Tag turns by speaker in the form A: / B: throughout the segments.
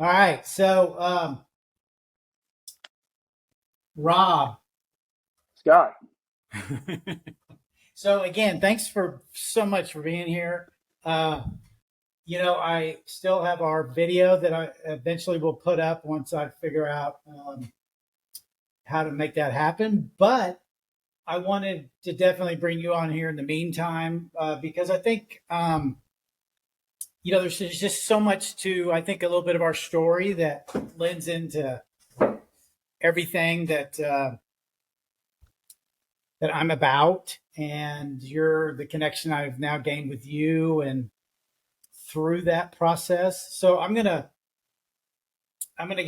A: All right. So, Rob.
B: Scott.
A: So again, thanks for so much for being here. Uh, I still have our video that I eventually will put up once I figure out how to make that happen. But I wanted to definitely bring you on here in the meantime because I think there's just so much to I think a little bit of our story that lends into everything that I'm about, and you're the connection I've now gained with you, and through that process. So I'm gonna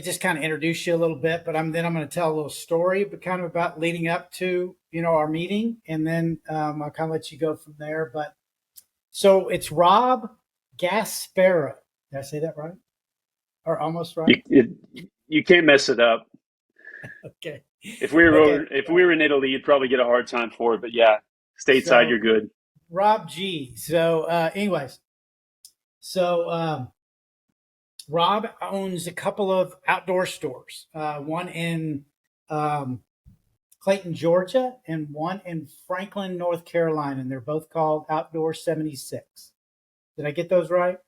A: just kind of introduce you a little bit, but I'm gonna tell a little story, but kind of about leading up to our meeting, and then I'll kind of let you go from there. But so it's Rob Gasparo. Did I say that right, or almost right?
B: You can't mess it up.
A: Okay.
B: If we
A: Okay.
B: were if we were in Italy, you'd probably get a hard time for it. But yeah, stateside,
A: So
B: you're good.
A: Rob G. So, anyways, so Rob owns a couple of outdoor stores, one in um, Clayton, Georgia, and one in Franklin, North Carolina. And they're both called Outdoor 76. Did I get those right?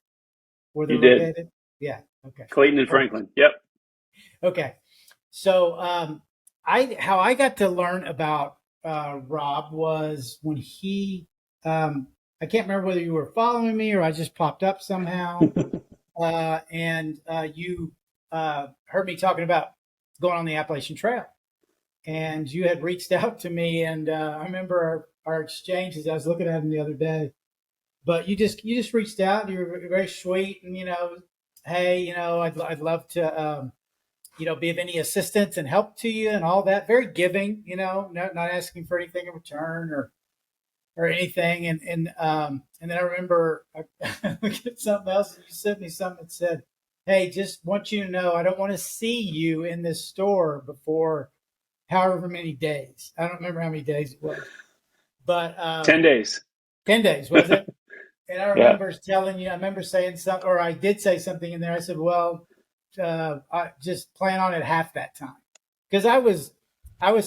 A: Where they're
B: You did.
A: located? Yeah. Okay.
B: Clayton and
A: Perfect.
B: Franklin. Yep.
A: Okay. So, how I got to learn about Rob was when I can't remember whether you were following me or I just popped up somehow. And you heard me talking about going on the Appalachian Trail, and you had reached out to me, and I remember our exchanges. I was looking at them the other day, but you just reached out. You were very sweet, and hey, I'd love to be of any assistance and help to you and all that. Very giving, not asking for anything in return or anything. And then I remember looking at something else, and you sent me something that said, "Hey, just want you to know, I don't want to see you in this store before however many days." I don't remember how many days it was, but
B: 10 days.
A: 10 days was it? And
B: Yeah.
A: I remember saying something, or I did say something in there. I said, "Well, I just plan on it half that time," because I was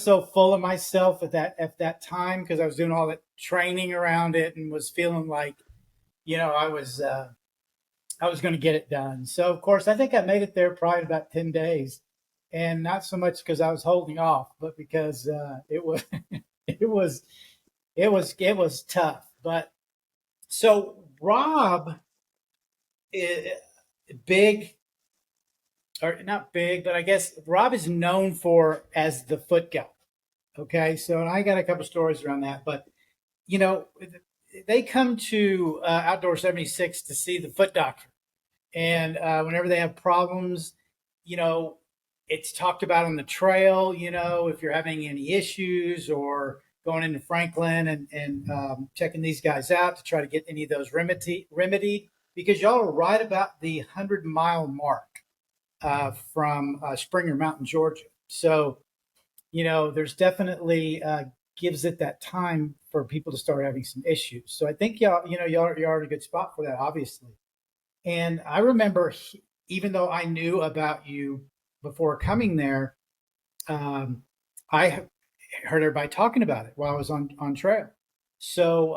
A: so full of myself at that time because I was doing all that training around it and was feeling like I was going to get it done. So of course I think I made it there probably about 10 days, and not so much because I was holding off, but because it was it was it was tough. But so Rob, eh, big or not big, but I guess Rob is known for as the foot guy. Okay, so and I got a couple stories around that, but you know, they come to Outdoor 76 to see the foot doctor, and whenever they have problems, you know, it's talked about on the trail. If you're having any issues or going into Franklin and checking these guys out to try to get any of those remedied, because y'all are right about the 100-mile mark from Springer Mountain, Georgia. So there's definitely gives it that time for people to start having some issues. So I think y'all are in a good spot for that, obviously. And I remember, even though I knew about you before coming there, I heard everybody talking about it while I was on trail. So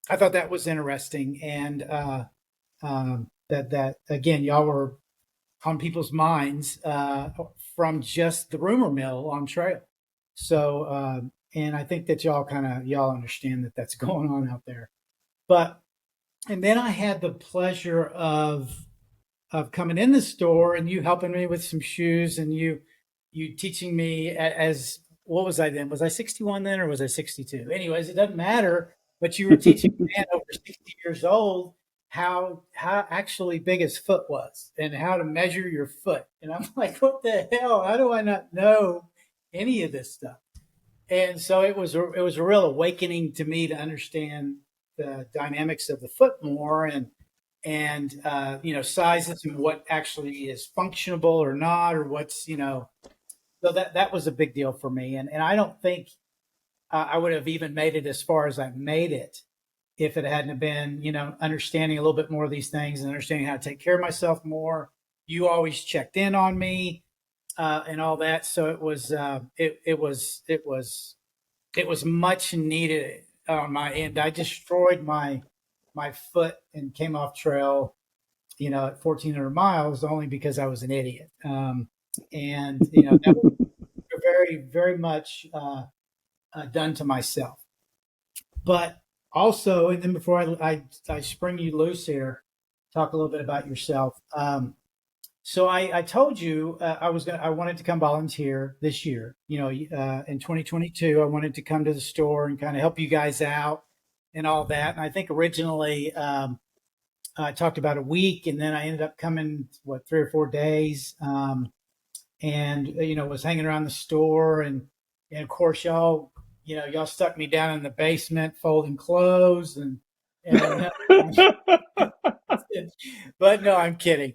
A: I thought that was interesting, and that again, y'all were on people's minds from just the rumor mill on trail. So, and I think that y'all understand that that's going on out there. But and then I had the pleasure of coming in the store and you helping me with some shoes, and you teaching me as what was I then? Was I 61 then, or was I 62? Anyways, it doesn't matter. But you were teaching a man over 60 years old how actually big his foot was and how to measure your foot. And I'm like, what the hell? How do I not know any of this stuff? And so it was a real awakening to me to understand the dynamics of the foot more, and sizes and what actually is functionable or not, or what's so that was a big deal for me. And I don't think I would have even made it as far as I made it if it hadn't been understanding a little bit more of these things and understanding how to take care of myself more, you always checked in on me and all that. So it was much needed on my end. I destroyed my foot and came off trail, at 1,400 miles only because I was an idiot. And that was very, very much done to myself. But also, and then before I spring you loose here, talk a little bit about yourself. So I told you I wanted to come volunteer this year. In 2022, I wanted to come to the store and kind of help you guys out and all that. And I think originally I talked about a week, and then I ended up coming 3 or 4 days, and was hanging around the store, and of course y'all stuck me down in the basement folding clothes and but no, I'm kidding.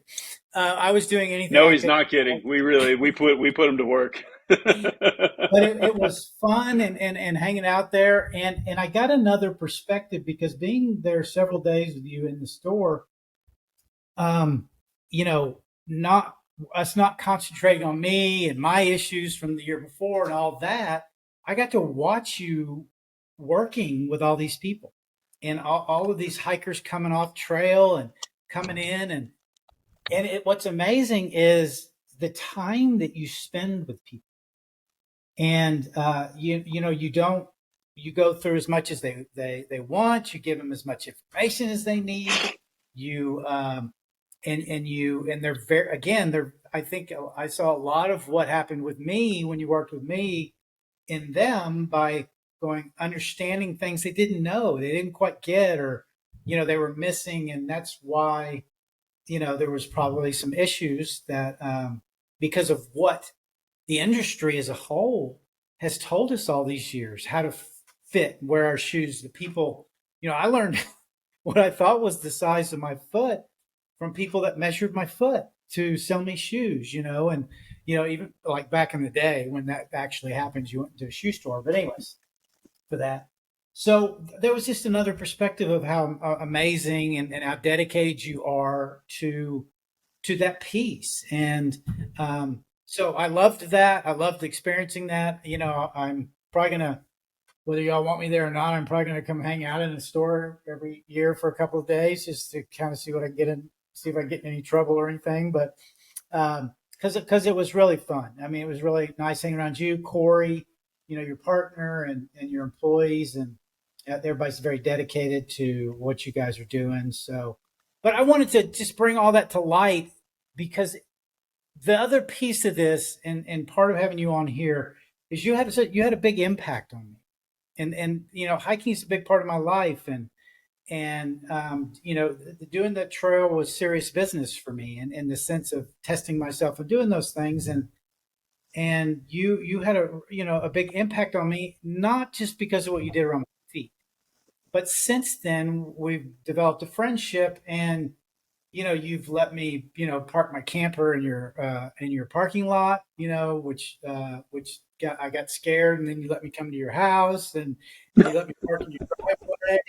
A: I was doing anything
B: No,
A: I
B: he's
A: could.
B: not kidding. We put him to work.
A: But it was fun and hanging out there, and I got another perspective because being there several days with you in the store, um, not us not concentrating on me and my issues from the year before and all that. I got to watch you working with all these people and all of these hikers coming off trail and coming in, what's amazing is the time that you spend with people. And you don't you go through as much as they want. You give them as much information as they need. You and they're very, again, they're, I think I saw a lot of what happened with me when you worked with me in them by going understanding things they didn't know, they didn't quite get, or they were missing. And that's why there was probably some issues that because of what the industry as a whole has told us all these years how to fit, wear our shoes. The people, I learned what I thought was the size of my foot from people that measured my foot to sell me shoes, and even like back in the day when that actually happens, you went to a shoe store. But anyways, for that. So there was just another perspective of how amazing and how dedicated you are to that piece. And so I loved that. I loved experiencing that. I'm probably gonna, whether y'all want me there or not, I'm probably gonna come hang out in the store every year for a couple of days just to kind of see what I can get in, see if I get in any trouble or anything. But because it was really fun. I mean, it was really nice hanging around you, Corey, your partner and your employees, and everybody's very dedicated to what you guys are doing. So, but I wanted to just bring all that to light because the other piece of this, and part of having you on here, is you had a big impact on me, and hiking is a big part of my life, and doing that trail was serious business for me, and in the sense of testing myself and doing those things, and you had a big impact on me, not just because of what you did around my feet, but since then we've developed a friendship, and you've let me, park my camper in your parking lot, I got scared, and then you let me come to your house, and you let me park in your driveway,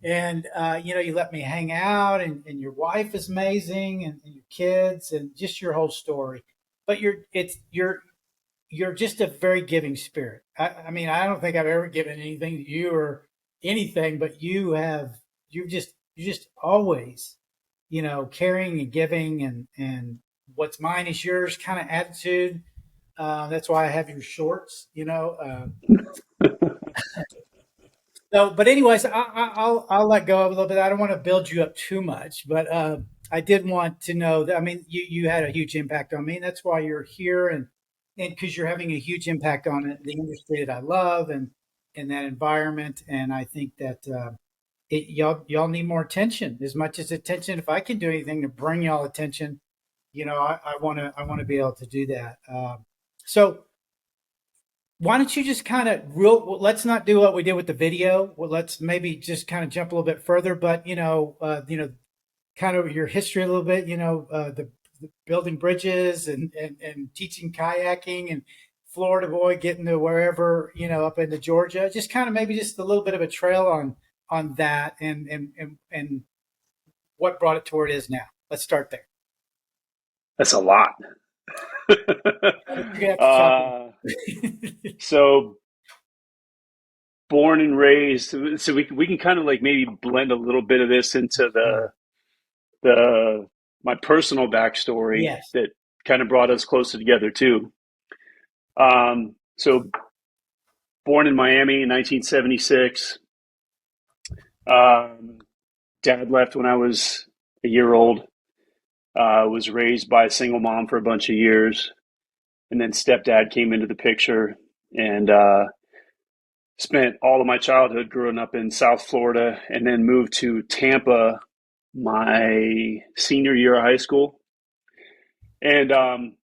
A: and you let me hang out, and your wife is amazing, and your kids, and just your whole story. But you're just a very giving spirit. I mean, I don't think I've ever given anything to you or anything, but you just always, caring and giving, and what's mine is yours kind of attitude. That's why I have your shorts, So, but anyways, I'll let go of a little bit. I don't want to build you up too much, but I did want to know that. I mean, you had a huge impact on me, and that's why you're here, and because you're having a huge impact on the industry that I love, and that environment. And I think that y'all need more attention, as much as attention. If I can do anything to bring y'all attention, I want to be able to do that. So why don't you just kind of well, let's not do what we did with the video. Well, let's maybe just kind of jump a little bit further, but kind of your history a little bit, the building bridges, and teaching kayaking, and Florida boy getting to wherever, up into Georgia, just kind of maybe just a little bit of a trail on that, and what brought it to where it is now. Let's start there.
B: That's a lot.
A: You're gonna have to chop
B: uh,
A: it.
B: so born and raised, so we can kind of like maybe blend a little bit of this into
A: Sure.
B: the my personal backstory
A: Yes.
B: that kind of brought us closer together too. So born in Miami in 1976. Um, Dad left when I was a year old. Was raised by a single mom for a bunch of years, and then stepdad came into the picture, and spent all of my childhood growing up in South Florida, and then moved to Tampa my senior year of high school, and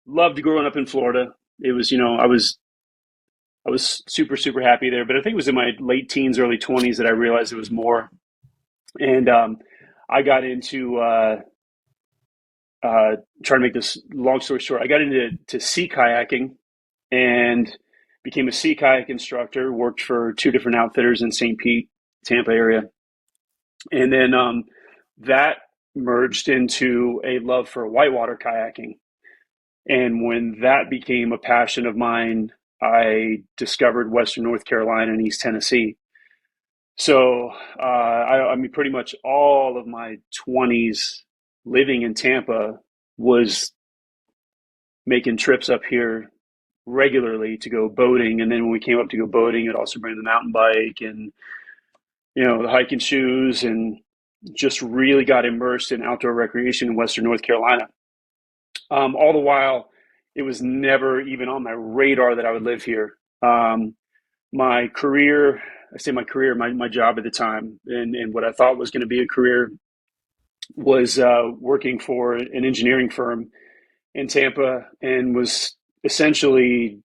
B: loved growing up in Florida. It was, I was super super happy there, but I think it was in my late teens, early 20s that I realized it was more, and I got into uh, trying to make this long story short. I got into sea kayaking and became a sea kayak instructor. Worked for two different outfitters in St. Pete, Tampa area, and then that merged into a love for whitewater kayaking. And when that became a passion of mine, I discovered Western North Carolina and East Tennessee. So I mean, pretty much all of my 20s living in Tampa was making trips up here regularly to go boating. And then when we came up to go boating, it also bring the mountain bike and the hiking shoes, and just really got immersed in outdoor recreation in Western North Carolina. All the while, it was never even on my radar that I would live here. My career, I say my career, my job at the time, and what I thought was going to be a career was working for an engineering firm in Tampa, and was essentially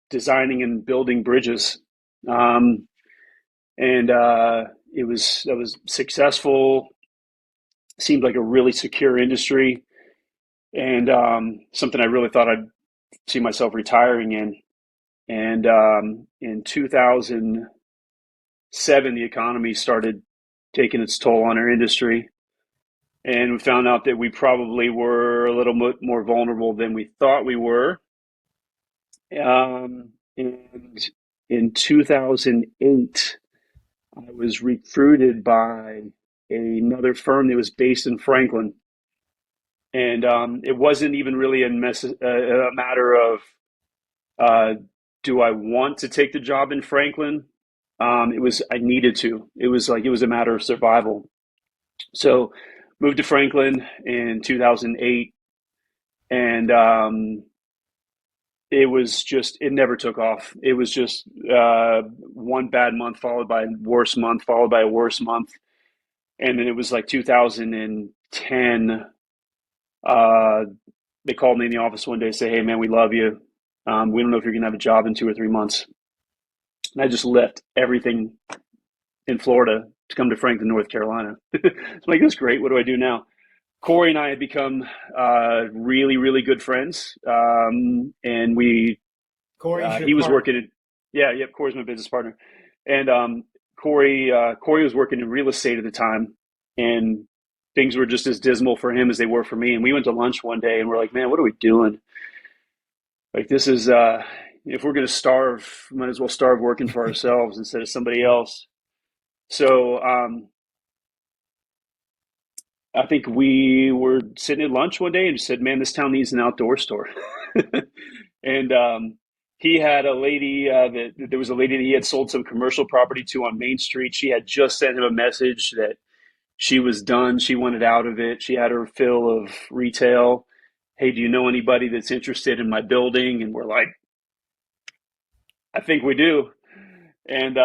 B: designing and building bridges. Um, and it was successful. Seemed like a really secure industry, and something I really thought I'd see myself retiring in. And in 2007, the economy started taking its toll on our industry, and we found out that we probably were a little bit more vulnerable than we thought we were. And in 2008, I was recruited by another firm that was based in Franklin, and it wasn't even really a matter of uh, do I want to take the job in Franklin. It was I needed to. It was a matter of survival. So moved to Franklin in 2008, and it never took off. It was just one bad month followed by a worse month followed by a worse month, and then it was like 2010. Uh, they called me in the office one day, say, "Hey, man, we love you. We don't know if you're gonna have a job in 2 or 3 months." And I just left everything in Florida to come to Franklin, North Carolina. So I'm like, "This is great. What do I do now?" Corey and I had become really, really good friends, and
A: Corey's your
B: he was
A: partner.
B: working in, yeah, yep. Corey's my business partner, and Corey was working in real estate at the time, and things were just as dismal for him as they were for me. And we went to lunch one day, and we're like, "Man, what are we doing? Like, this is if we're going to starve, might as well starve working for ourselves instead of somebody else." So I think we were sitting at lunch one day and just said, "Man, this town needs an outdoor store." And he had a lady that there was a lady that he had sold some commercial property to on Main Street. She had just sent him a message that she was done. She wanted out of it. She had her fill of retail. "Hey, do you know anybody that's interested in my building?" And we're like, "I think we do." And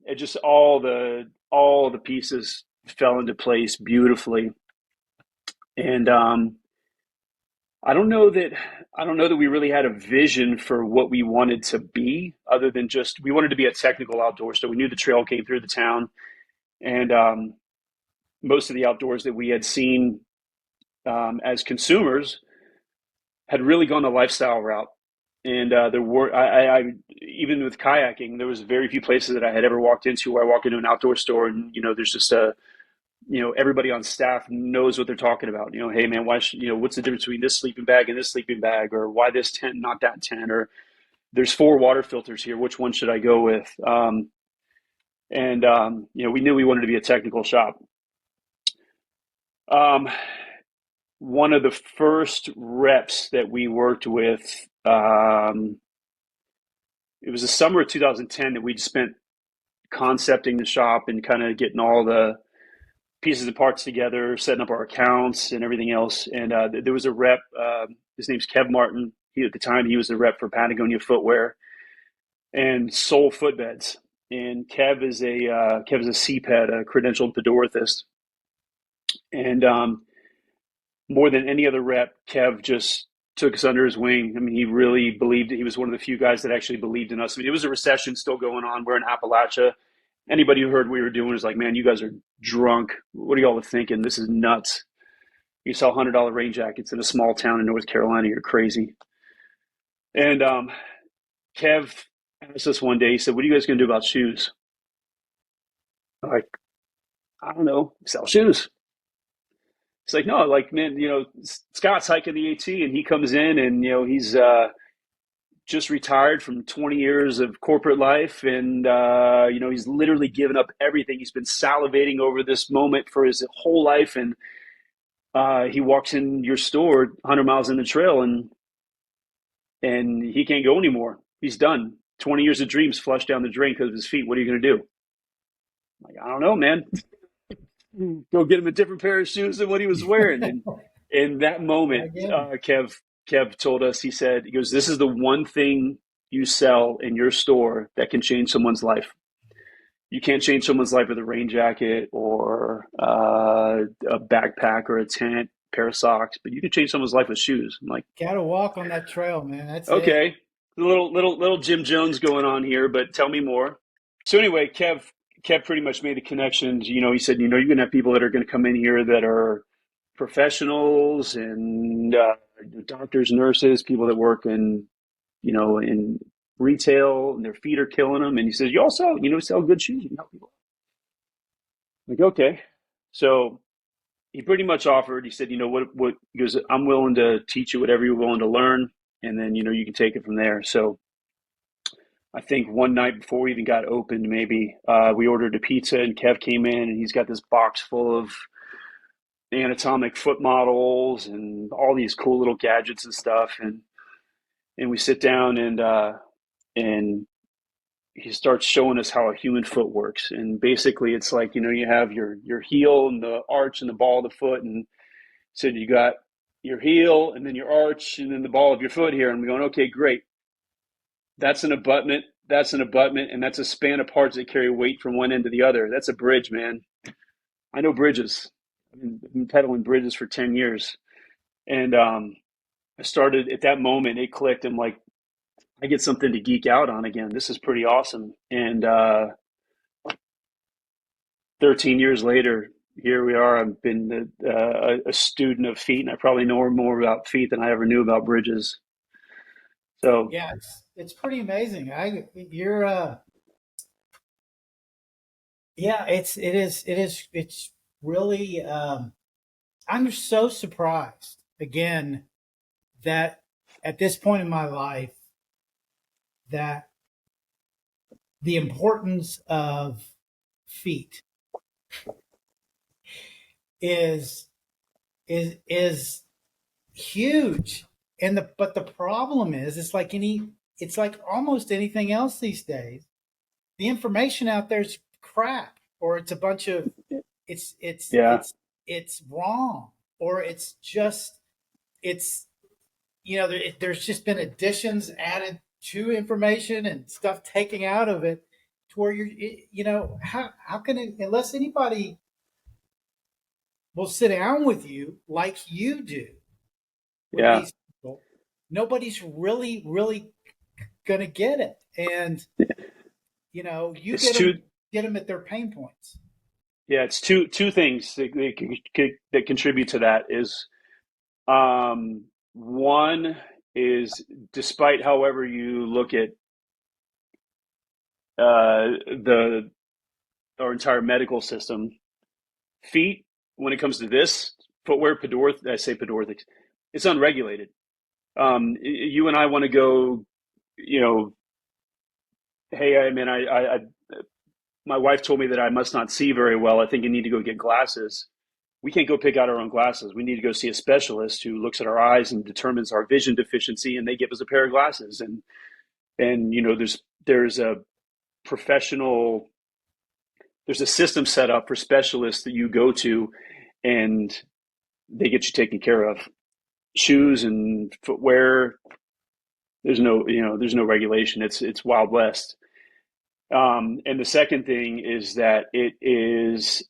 B: it just all the pieces fell into place beautifully. And I don't know that we really had a vision for what we wanted to be, other than just we wanted to be a technical outdoor store. We knew the trail came through the town, and most of the outdoors that we had seen as consumers had really gone the lifestyle route. And there were I even with kayaking, there was very few places that I had ever walked into where I walk into an outdoor store and there's just everybody on staff knows what they're talking about. Hey man, why should, what's the difference between this sleeping bag and this sleeping bag, or why this tent, not that tent, or there's 4 water filters here. Which one should I go with? We knew we wanted to be a technical shop. Um, One of the first reps that we worked with, it was the summer of 2010 that we'd spent concepting the shop and kind of getting all the pieces and parts together, setting up our accounts and everything else. And there was a rep. His name's Kev Martin. At the time, he was the rep for Patagonia Footwear and Soul Footbeds. And Kev is a CPED, a credentialed podorthist. And more than any other rep, Kev just took us under his wing. I mean, he really believed it. He was one of the few guys that actually believed in us. I mean, it was a recession still going on. We're in Appalachia. Anybody who heard what we were doing was like, man, you guys are drunk. What are y'all thinking? This is nuts. You sell $100 rain jackets in a small town in North Carolina. You're crazy. And Kev asked us one day, he said, what are you guys going to do about shoes? I'm like, I don't know, sell shoes. It's like, no, like, man, Scott's hiking the AT and he comes in and, he's just retired from 20 years of corporate life. And, he's literally given up everything. He's been salivating over this moment for his whole life. And he walks in your store 100 miles in the trail and he can't go anymore. He's done. 20 years of dreams flushed down the drain because of his feet. What are you going to do? I'm like, I don't know, man. Go get him a different pair of shoes than what he was wearing. And in that moment, Kev told us, he goes, this is the one thing you sell in your store that can change someone's life. You can't change someone's life with a rain jacket or a backpack or a tent, pair of socks, but you can change someone's life with shoes. I'm like,
A: Gotta walk on that trail, man. That's it.
B: okay, a little Jim Jones going on here, but tell me more. So anyway, Kev pretty much made the connections. He said, you're going to have people that are going to come in here that are professionals and doctors, nurses, people that work in retail, and their feet are killing them. And he says, you also, sell good shoes. You help people. I'm like, okay. So he pretty much offered, he said, what, he goes, I'm willing to teach you whatever you're willing to learn. And then, you can take it from there. So I think one night before we even got opened, maybe we ordered a pizza and Kev came in and he's got this box full of anatomic foot models and all these cool little gadgets and stuff. And we sit down and he starts showing us how a human foot works. And basically it's like, you have your heel and the arch and the ball of the foot. And so you got your heel and then your arch and then the ball of your foot here. And we're going, okay, great. That's an abutment, and that's a span of parts that carry weight from one end to the other. That's a bridge, man. I know bridges. I've been pedaling bridges for 10 years. And I started, at that moment, it clicked. I'm like, I get something to geek out on again. This is pretty awesome. And 13 years later, here we are. I've been a student of feet, and I probably know more about feet than I ever knew about bridges. So
A: Yeah, it's pretty amazing. You're yeah, it's really I'm just so surprised again that at this point in my life that the importance of feet is is huge. And the problem is it's like almost anything else these days. The information out there is crap, or it's a bunch of it's it's
B: yeah,
A: it's it's wrong, or it's there's just been additions added to information and stuff taken out of it to where how can it, unless anybody will sit down with you like you do with
B: yeah.
A: these people, nobody's really gonna get it. And you
B: It's two.
A: get them at their pain points.
B: Yeah, it's two things that contribute to that. Is one is, despite however you look at the our entire medical system, feet when it comes to this footwear, I say Pedorthics, it's unregulated. You and I want to go, you know, hey, I mean, my wife told me that I must not see very well. I think I need to go get glasses. We can't go pick out our own glasses. We need to go see a specialist who looks at our eyes and determines our vision deficiency, and they give us a pair of glasses. And you know, there's a professional, there's a system set up for specialists that you go to, and they get you taken care of. Shoes and footwear, there's no regulation. It's Wild West. And the second thing is that it is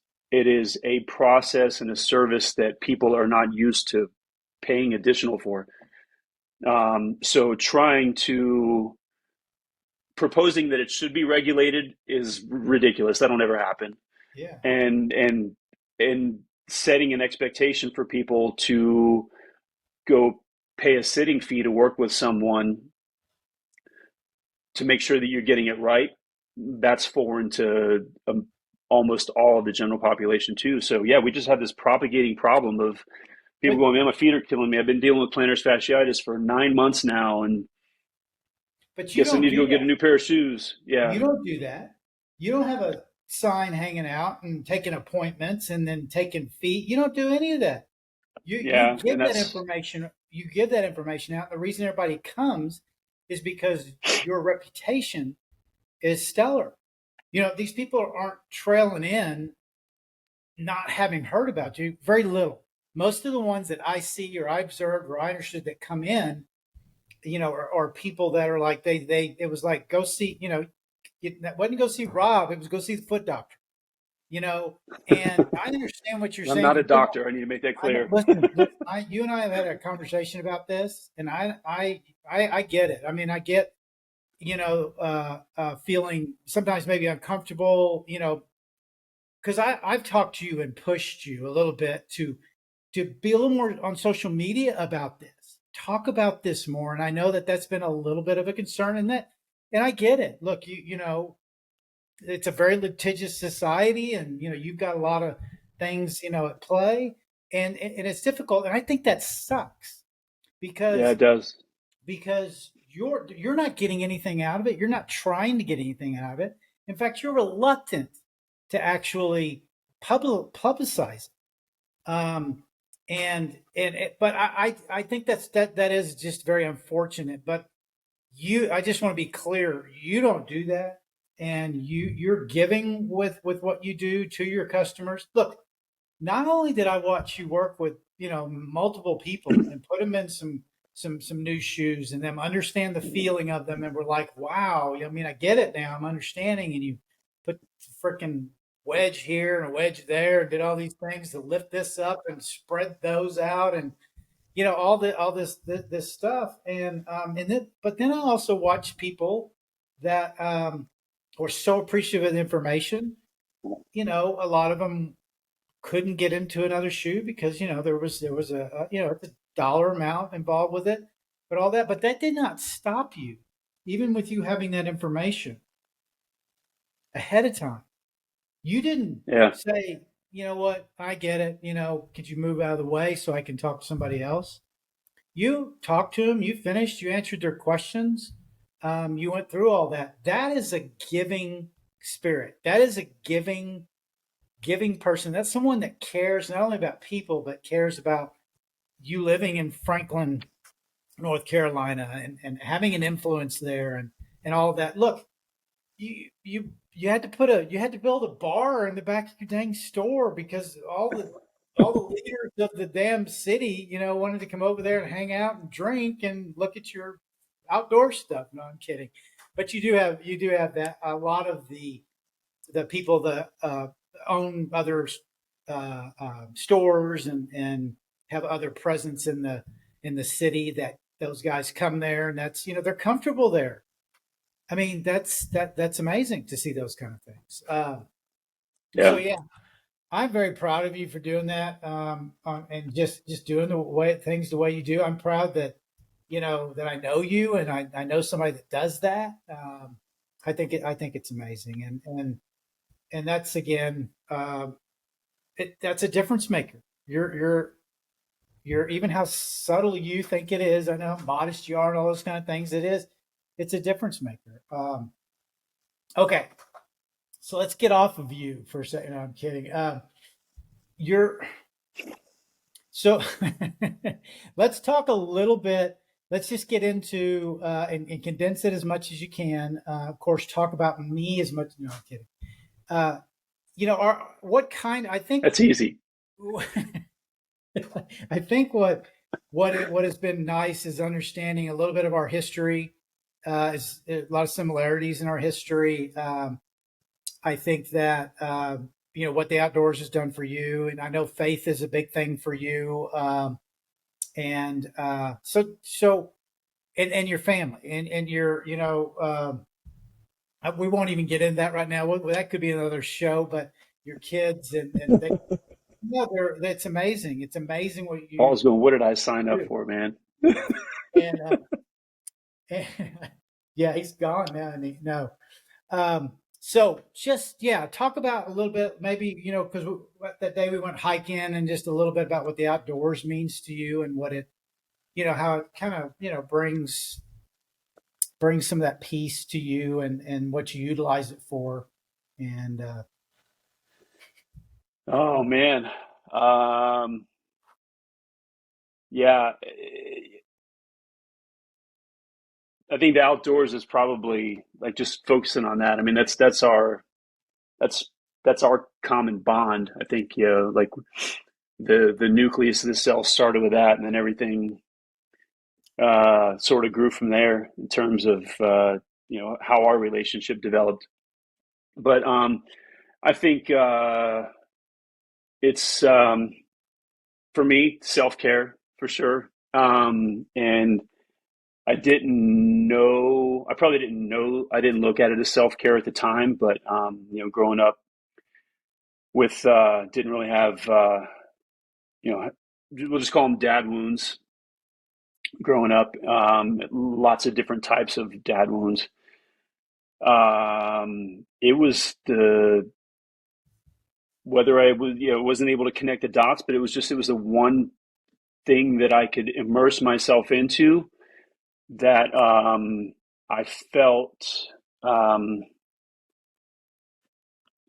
B: a process and a service that people are not used to paying additional for. So proposing that it should be regulated is ridiculous. That'll never happen.
A: Yeah.
B: And setting an expectation for people to go pay a sitting fee to work with someone to make sure that you're getting it right, that's foreign to almost all of the general population too. So yeah, we just have this propagating problem of people
A: But
B: going, man, my feet are killing me. I've been dealing with plantar fasciitis for 9 months now, and
A: but you
B: guess I
A: don't
B: need to
A: do
B: go get a
A: that.
B: new pair of shoes.
A: You
B: Yeah,
A: don't do that. You don't have a sign hanging out and taking appointments and then taking feet. You don't do any of that. You
B: yeah, and
A: give that
B: that's
A: information. You give that information out. The reason everybody comes is because your reputation is stellar. You know, these people aren't trailing in not having heard about you. Very little. Most of the ones that I see or I observed or I understood that come in, you know, or people that are like they it was like go see, you know, it wasn't go see Rob, it was go see the foot doctor, you know. And I understand what you're
B: I'm
A: saying.
B: not a
A: You don't,
B: doctor. I need to make that
A: I know,
B: clear.
A: listen, you and I have had a conversation about this, and I get it. I mean, I get, you know, feeling sometimes maybe uncomfortable, you know, because I've talked to you and pushed you a little bit to be a little more on social media about this. Talk about this more, and I know that that's been a little bit of a concern, and I get it. Look, you know, it's a very litigious society, and you know, you've got a lot of things, you know, at play, and it's difficult, and I think that sucks
B: Yeah,
A: because
B: it does.
A: you're not getting anything out of it. You're not trying to get anything out of it. In fact, you're reluctant to actually publicize it. But I think that is just very unfortunate. But I just want to be clear, you don't do that, and you're giving with what you do to your customers. Look, not only did I watch you work with, you know, multiple people and put them in some new shoes and them understand the feeling of them, and we're like, wow, I mean, I get it now, I'm understanding. And you put freaking wedge here and a wedge there and did all these things to lift this up and spread those out, and you know, all this stuff. And then but then I also watch people that were so appreciative of the information. You know, a lot of them couldn't get into another shoe because, you know, there was a you know, it's a dollar amount involved with it, but all that. But that did not stop you, even with you having that information ahead of time. You didn't
B: Yeah,
A: say, you know what, I get it. You know, could you move out of the way so I can talk to somebody else? You talked to them. You finished. You answered their questions. You went through all that. That is a giving spirit. That is a giving person. That's someone that cares not only about people, but cares about you living in Franklin, North Carolina, and having an influence there, and all of that. Look, you had to you had to build a bar in the back of your dang store because all the leaders of the damn city, you know, wanted to come over there and hang out and drink and look at your outdoor stuff. No, I'm kidding. But you do have that a lot of the people that own other stores and have other presence in the city, that those guys come there, and that's, you know, they're comfortable there. I mean, that's amazing to see those kind of things. So
B: yeah,
A: yeah, I'm very proud of you for doing that, and just doing the way things the way you do. I'm proud that, you know, that I know you, and I know somebody that does that. I think it's amazing, and that's again, that's a difference maker. You're even how subtle you think it is. I know how modest you are and all those kind of things. It is. It's a difference maker. Okay, so let's get off of you for a second. No, I'm kidding. You're so. Let's talk a little bit. Let's just get into and condense it as much as you can. Of course, talk about me as much. No, I'm kidding. Uh, what kind? I think.
B: That's easy.
A: I think what has been nice is understanding a little bit of our history. Is a lot of similarities in our history. I think that what the outdoors has done for you, and I know faith is a big thing for you, and and your family and your we won't even get into that right now. That could be another show, but your kids and they, yeah, that's amazing. It's amazing what you
B: Paul's going, what did I sign up
A: do,
B: for, man?
A: and, and yeah, he's gone now, and no. So just yeah, talk about a little bit, maybe because that day we went hiking, and just a little bit about what the outdoors means to you, and what it, how it kind of brings some of that peace to you, and what you utilize it for, and
B: Oh man. Um, yeah, I think the outdoors is probably like just focusing on that. I mean, that's that's our common bond. I think, like the nucleus of the cell started with that, and then everything sort of grew from there in terms of how our relationship developed. But I think it's for me self care for sure. And I probably didn't know, I didn't look at it as self care at the time, but growing up with didn't really have you know we'll just call them dad wounds. Growing up, lots of different types of dad wounds. It was the whether I was wasn't able to connect the dots, but it was the one thing that I could immerse myself into that I felt um,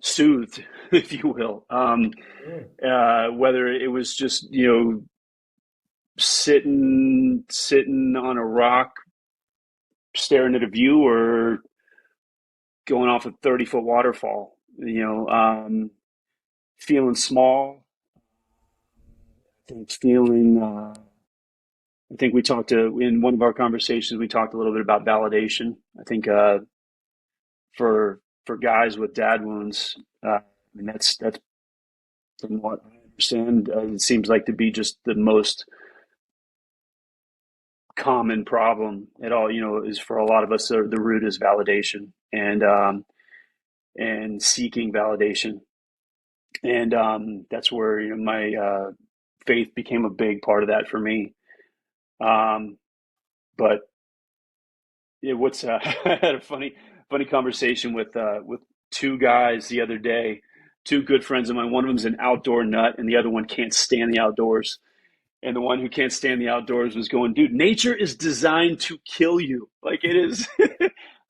B: soothed, if you will.
A: sure.
B: Whether it was just sitting on a rock staring at a view, or going off a 30-foot waterfall, feeling small. I think feeling. I think we talked in one of our conversations. We talked a little bit about validation. I think for guys with dad wounds, I mean that's from what I understand, it seems like to be just the most common problem at all. Is for a lot of us, the root is validation, and seeking validation, and that's where my faith became a big part of that for me. Um, but what's I had a funny conversation with two guys the other day, two good friends of mine. One of them's an outdoor nut, and the other one can't stand the outdoors. And the one who can't stand the outdoors was going, dude, nature is designed to kill you. Like it is,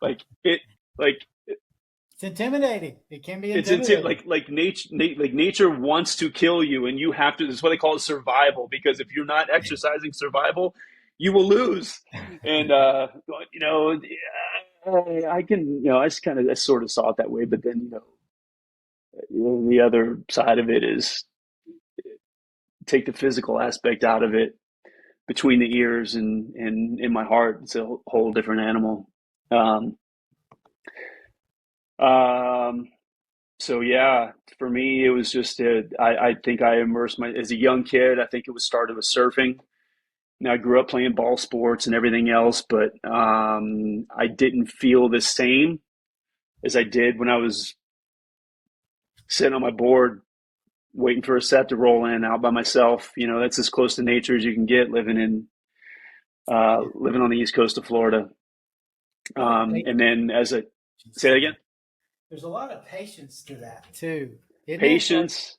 B: like it, like
A: It's intimidating. It can be
B: it's into
A: intimidating.
B: like nature wants to kill you, and you have to. That's what they call it, survival. Because if you're not exercising survival, you will lose. And I can, I just I sort of saw it that way. But then the other side of it is take the physical aspect out of it, between the ears and in my heart, it's a whole different animal. Um, um, so yeah, for me, it was just I think I immersed my as a young kid. I think it was started with surfing. Now I grew up playing ball sports and everything else, but I didn't feel the same as I did when I was sitting on my board waiting for a set to roll in out by myself. That's as close to nature as you can get
A: Yeah.
B: living on the east coast of Florida.
A: A lot of
B: And then as a
A: patience
B: say that
A: to
B: again.
A: that. There's a lot of patience to that too. isn't it? Like,
B: Patience.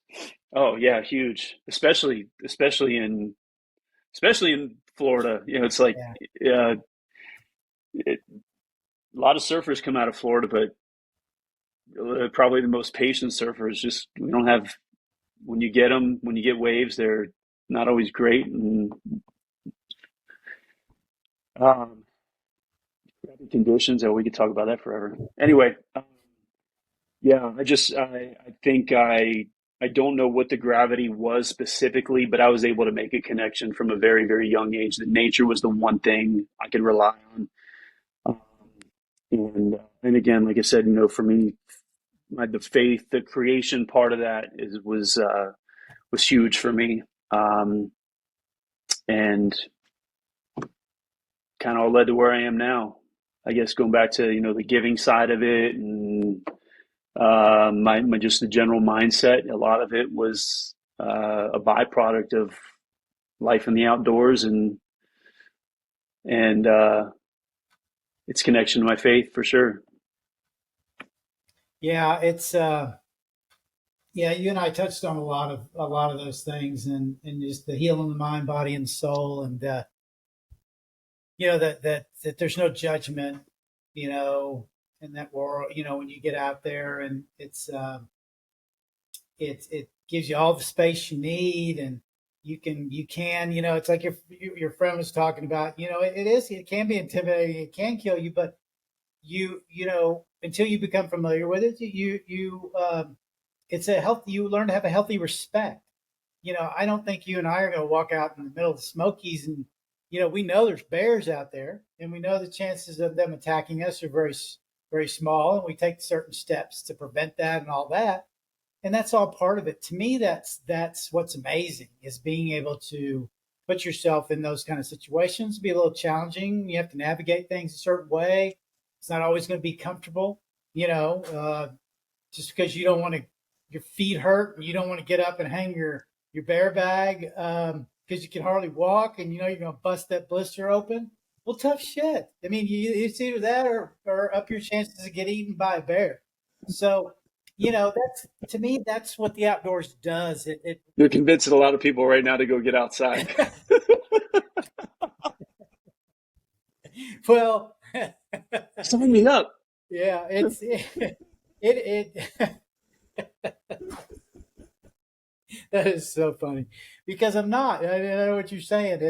B: Oh yeah, huge. Especially in Florida. It's like
A: yeah,
B: uh, a lot of surfers come out of Florida, but probably the most patient surfers. Just we don't have when you get them when you get waves, they're not always great, and um, crappy conditions. Oh, we could talk about that forever. Anyway, yeah, I think I don't know what the gravity was specifically, but I was able to make a connection from a very, very young age that nature was the one thing I could rely on. Um, and again, like I said, for me, the faith, the creation part of that was huge for me, and kind of all led to where I am now. I guess going back to the giving side of it, and my just the general mindset. A lot of it was a byproduct of life in the outdoors, and its connection to my faith for sure.
A: yeah, it's yeah. You and I touched on a lot of those things, and just the healing the mind, body, and soul, and that there's no judgment, you know, in that world. When you get out there, and it gives you all the space you need, and you can it's like your friend was talking about. It can be intimidating, it can kill you, but until you become familiar with it, it's a healthy you learn to have a healthy respect. I don't think you and I are going to walk out in the middle of the Smokies, and we know there's bears out there, and we know the chances of them attacking us are very, very small, and we take certain steps to prevent that and all that. And that's all part of it. To me, that's what's amazing, is being able to put yourself in those kind of situations. Be a little challenging. You have to navigate things a certain way. It's not always going to be comfortable. Just because you don't want to, your feet hurt, and you don't want to get up and hang your bear bag because you can hardly walk, and you're going to bust that blister open. Well, tough shit. I mean, it's either that, or up your chances of get eaten by a bear. So, that's, to me, that's what the outdoors does. It
B: You're convincing a lot of people right now to go get outside.
A: well,
B: Sign me up.
A: yeah, it that is so funny, because I'm not. I know what you're saying.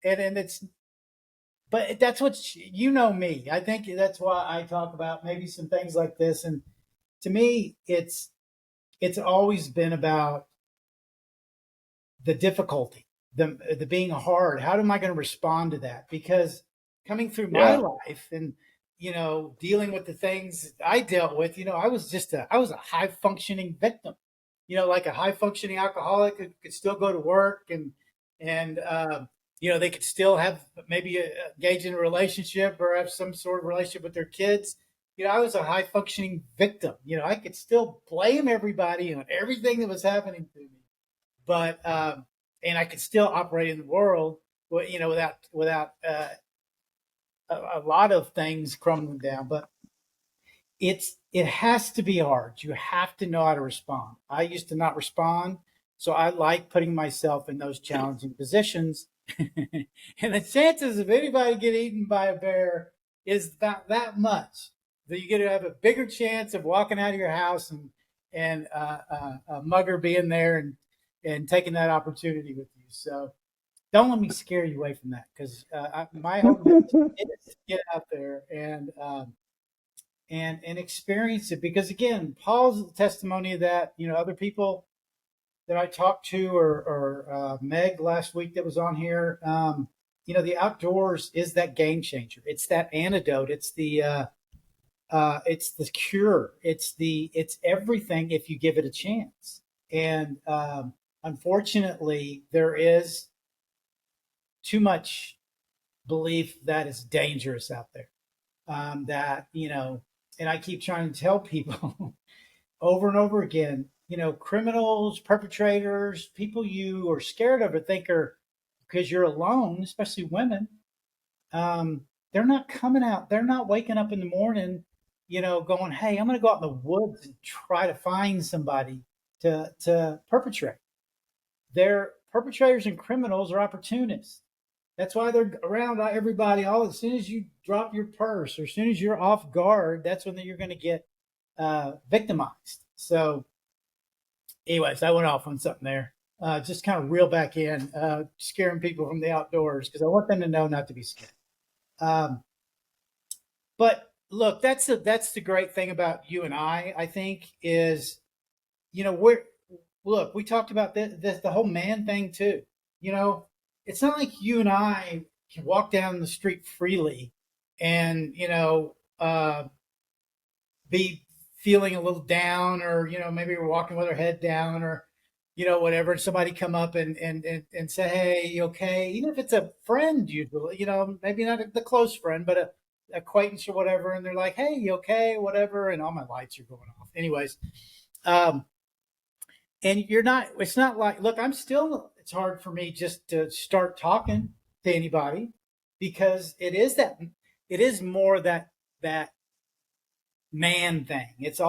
A: And it's, but that's what me. I think that's why I talk about maybe some things like this. And to me, it's always been about the difficulty, the being hard. How am I going to respond to that? Because coming through my
B: Yeah.
A: life, and dealing with the things I dealt with, I was a high functioning victim. Like a high functioning alcoholic could still go to work, and they could still have maybe engage in a relationship or have some sort of relationship with their kids. I was a high functioning victim. I could still blame everybody on everything that was happening to me, but and I could still operate in the world, without a lot of things crumbling down. But it has to be hard. You have to know how to respond. I used to not respond, so I like putting myself in those challenging positions. And the chances of anybody getting eaten by a bear is about that much. That you're going to have a bigger chance of walking out of your house, and a mugger being there, and taking that opportunity with you. So don't let me scare you away from that, because my whole mission is to get out there and experience it. Because again, Paul's testimony of that, other people that I talked to, or Meg last week that was on here, the outdoors is that game changer. It's that antidote. It's the cure. It's everything if you give it a chance. And unfortunately, there is too much belief that is dangerous out there. That and I keep trying to tell people over and over again, criminals, perpetrators, people you are scared of or think are, because you're alone, especially women, they're not coming out. They're not waking up in the morning, going, "Hey, I'm going to go out in the woods and try to find somebody." to perpetrate. They're perpetrators and criminals are opportunists. That's why they're around everybody. All as soon as you drop your purse or as soon as you're off guard, that's when you're going to get victimized. So, anyways, I went off on something there. Just kind of reel back in, scaring people from the outdoors because I want them to know not to be scared. Um, but look, that's the great thing about you and I think, is we're look, we talked about this the whole man thing too. You know, it's not like you and I can walk down the street freely and be feeling a little down, or maybe we're walking with our head down, or whatever, and somebody come up and say, hey, you okay, even if it's a friend, usually, maybe not the close friend, but a acquaintance or whatever, and they're like, hey, you okay, whatever, and all my lights are going off anyways. um and you're not it's not like, look, I'm still, it's hard for me just to start talking to anybody, because it is more that man thing. It's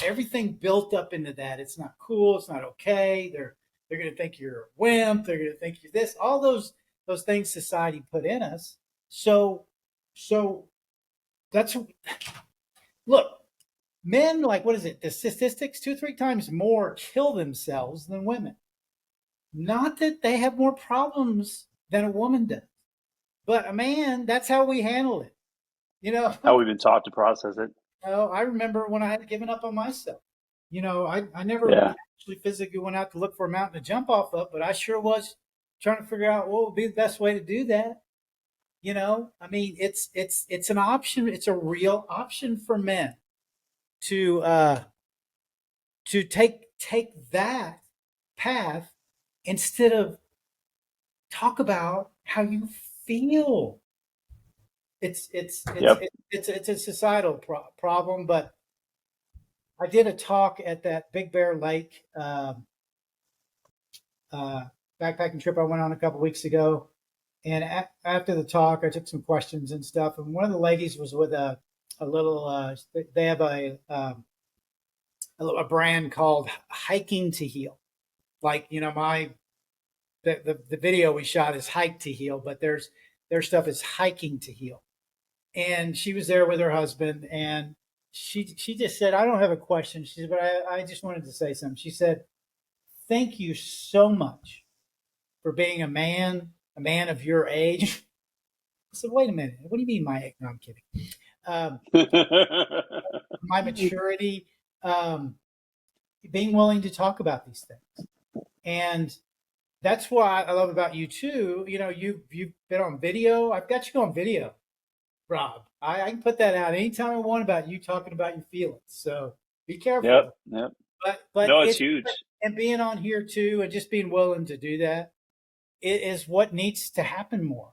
A: everything built up into that. It's not cool. It's not okay. They're going to think you're a wimp. They're going to think you're this. All those things society put in us. So that's, look, men, like, what is it? The statistics, 2 or 3 times more kill themselves than women. Not that they have more problems than a woman does, but a man, that's how we handle it. You know,
B: How we've been taught to process it.
A: I remember when I had given up on myself. I never
B: Yeah.
A: actually physically went out to look for a mountain to jump off of, but I sure was trying to figure out what would be the best way to do that. I mean, it's an option. It's a real option for men to take that path instead of talk about how you feel. It's it's it's
B: Yep.
A: it's a societal problem, but I did a talk at that Big Bear Lake uh, backpacking trip I went on a couple weeks ago. And after the talk, I took some questions and stuff. And one of the ladies was with a little. They have a brand called Hiking to Heal. Like, my the video we shot is Hike to Heal, but their stuff is Hiking to Heal. And she was there with her husband, and she just said, I don't have a question. She said, but I just wanted to say something. She said, thank you so much for being a man of your age. I said, wait a minute. What do you mean my age? No, I'm kidding. Um, my maturity, um, being willing to talk about these things. And that's what I love about you too. You've been on video. I've got you on video, Rob. I can put that out anytime I want about you talking about your feelings. So be
B: Yep.
A: careful.
B: Yep.
A: But
B: No, it's
A: it's,
B: huge.
A: and being on here too, and just being willing to do that, it is what needs to happen more.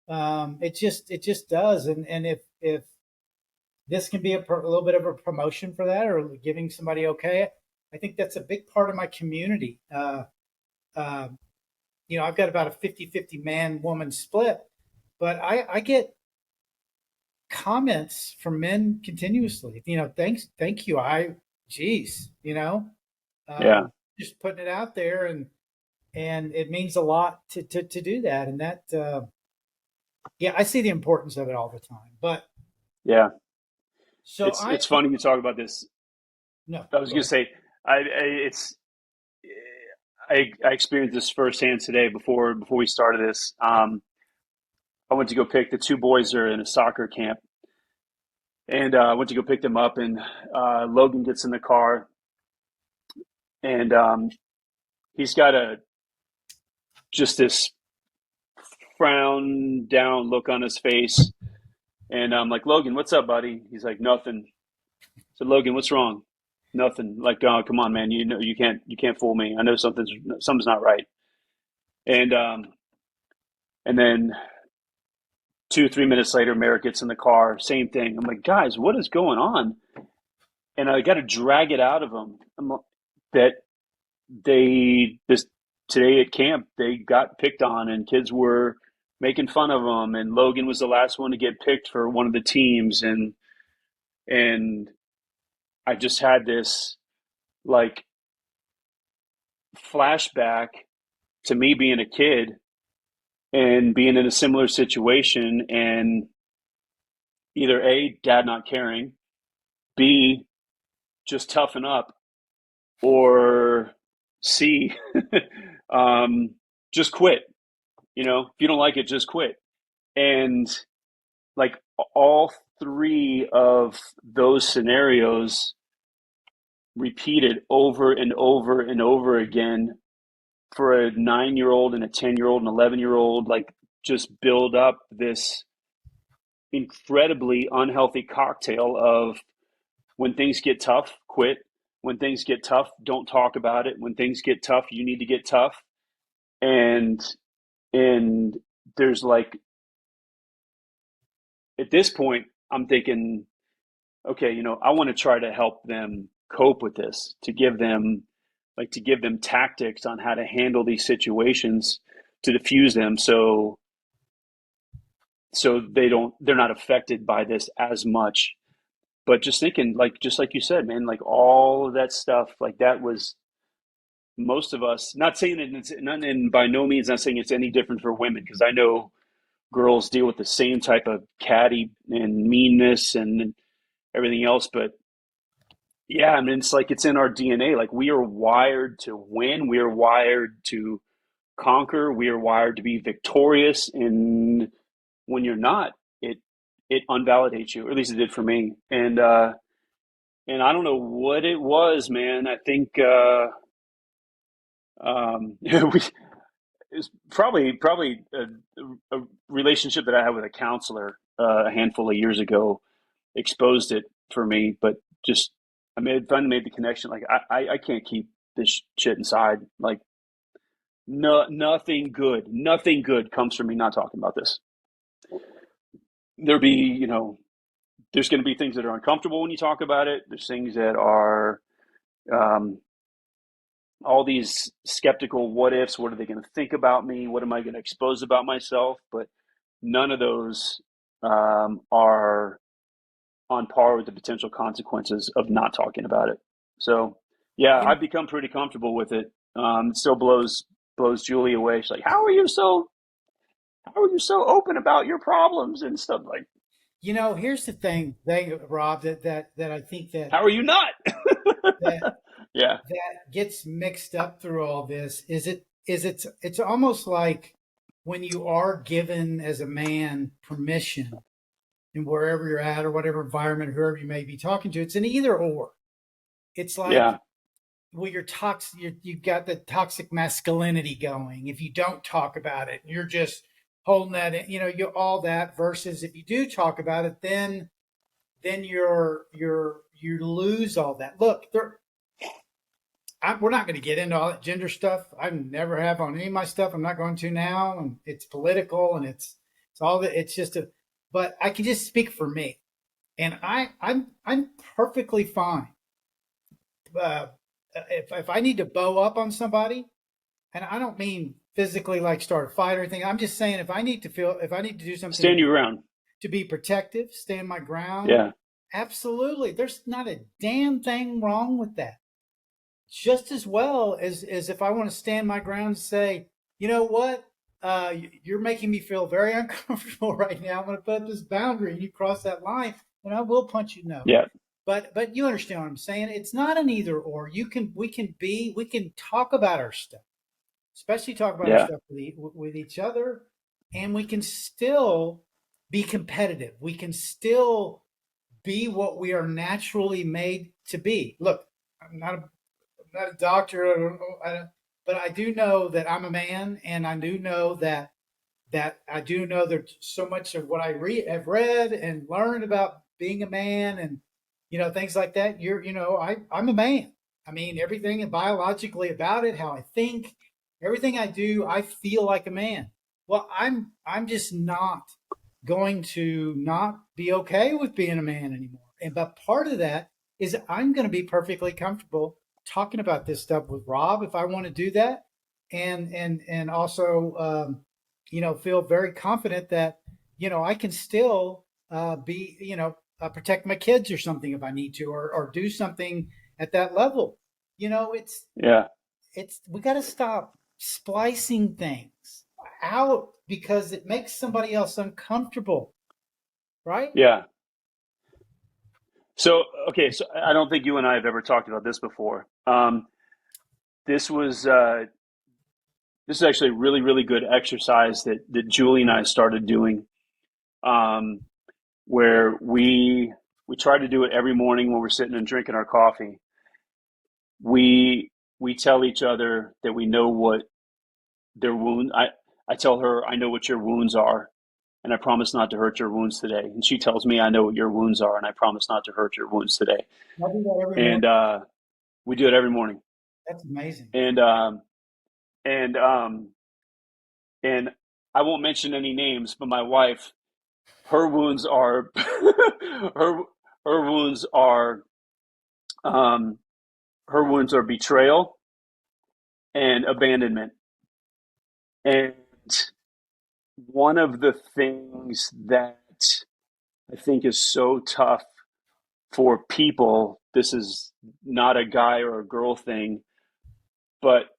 A: It just does. And if this can be a little bit of a promotion for that, or giving somebody, okay, I think that's a big part of my community. Uh, I've got about a 50-50 man woman split, but I get comments from men continuously. Thank you. Geez,
B: Yeah.
A: just putting it out there, and it means a lot to do that. And that, yeah, I see the importance of it all the time. But
B: Yeah.
A: so
B: It's funny you talk about this.
A: no,
B: I was
A: go
B: gonna
A: ahead.
B: say, it's I experienced this firsthand today before we started this. I went to go pick the two boys are in a soccer camp, and I went to go pick them up, and Logan gets in the car, and he's got a just this frown down look on his face, and I'm like, Logan, what's up, buddy? He's like, nothing. So Logan, what's wrong? Nothing. Like, oh, come on, man. You know you can't fool me. I know something's not right. And and then 2 3 minutes later, Merrick gets in the car. Same thing. I'm like, guys, what is going on? And I got to drag it out of them that this today at camp they got picked on and kids were making fun of them, and Logan was the last one to get picked for one of the teams, and I just had this like flashback to me being a kid and being in a similar situation, and either A, dad not caring, B, just toughen up, or C, um, just quit. If you don't like it, just quit. And like all three of those scenarios repeated over and over and over again for a 9-year old and a 10-year old and 11-year old, like just build up this incredibly unhealthy cocktail of when things get tough, quit. When things get tough, don't talk about it. When things get tough, you need to get tough. And and there's like at this point, I'm thinking, okay, I want to try to help them cope with this, to give them tactics on how to handle these situations, to diffuse them, so they're not affected by this as much. But just thinking, like, just like you said, man, like all of that stuff, like that was most of us, not saying that it's not, and by no means not saying it's any different for women, because I know girls deal with the same type of catty and meanness and everything else. But yeah, I mean, it's like it's in our DNA. Like we are wired to win. We are wired to conquer. We are wired to be victorious. And when you're not, it unvalidates you. Or at least it did for me. And I don't know what it was, man. I think it's probably a relationship that I had with a counselor a handful of years ago exposed it for me. But just finally made the connection. Like I can't keep this shit inside. Like no, nothing good comes from me not talking about this. There'll be, there's going to be things that are uncomfortable when you talk about it. There's things that are um, all these skeptical what ifs. What are they going to think about me? What am I going to expose about myself? But none of those are on par with the potential consequences of not talking about it. So, yeah,
A: You,
B: I've become pretty comfortable with it. It still blows Julie away. She's like, how are you so open about your problems and stuff?" Like,
A: here's the thing, Rob, that I think
B: how are you not?
A: that
B: Yeah,
A: that gets mixed up through all this it's almost like when you are given as a man permission and wherever you're at or whatever environment, whoever you may be talking to, it's an either or. It's like,
B: yeah,
A: well, you're toxic. You've got the toxic masculinity going. If you don't talk about it, you're just holding that in, you all that. Versus if you do talk about it, then you lose all that. Look, we're not going to get into all that gender stuff. I never have on any of my stuff. I'm not going to now, and it's political and it's all that. It's just a. But I can just speak for me, and I'm perfectly fine. Uh, if I need to bow up on somebody, and I don't mean physically like start a fight or anything. I'm just saying if I need to do something
B: stand your ground.
A: to be protective, stand my ground.
B: Yeah,
A: Absolutely, there's not a damn thing wrong with that. Just as well as if I want to stand my ground and say, you know what, you're making me feel very uncomfortable right now. I'm going to put up this boundary, and you cross that line, and I will punch you. No,
B: yeah,
A: but you understand what I'm saying. It's not an either or. We can talk about our stuff, especially talk about our
B: yeah,
A: stuff with each other, and we can still be competitive. We can still be what we are naturally made to be. Look, I'm not a doctor, but I do know that I'm a man, and I do know that I do know there's so much of what have read and learned about being a man, and things like that. I'm a man. I mean, everything biologically about it, how I think, everything I do, I feel like a man. Well, I'm just not going to not be okay with being a man anymore. And but part of that is I'm going to be perfectly comfortable talking about this stuff with Rob if I want to do that, and also feel very confident that I can still be protect my kids or something if I need to, or do something at that level. It's
B: yeah.
A: we got to stop splicing things out because it makes somebody else uncomfortable, right?
B: Yeah. So, okay, so I don't think you and I have ever talked about this before. This was this is actually a really, really good exercise that Julie and I started doing, um, where we try to do it every morning when we're sitting and drinking our coffee. We tell each other that we know what their wound. I tell her I know what your wounds are, and I promise not to hurt your wounds today. And she tells me I know what your wounds are, and I promise not to hurt your wounds today.
A: I do that every morning.
B: And we do it every morning.
A: That's amazing.
B: And and and I won't mention any names, but my wife, her wounds are her her wounds are um, her wounds are betrayal and abandonment. And one of the things that I think is so tough for people, this is not a guy or a girl thing, but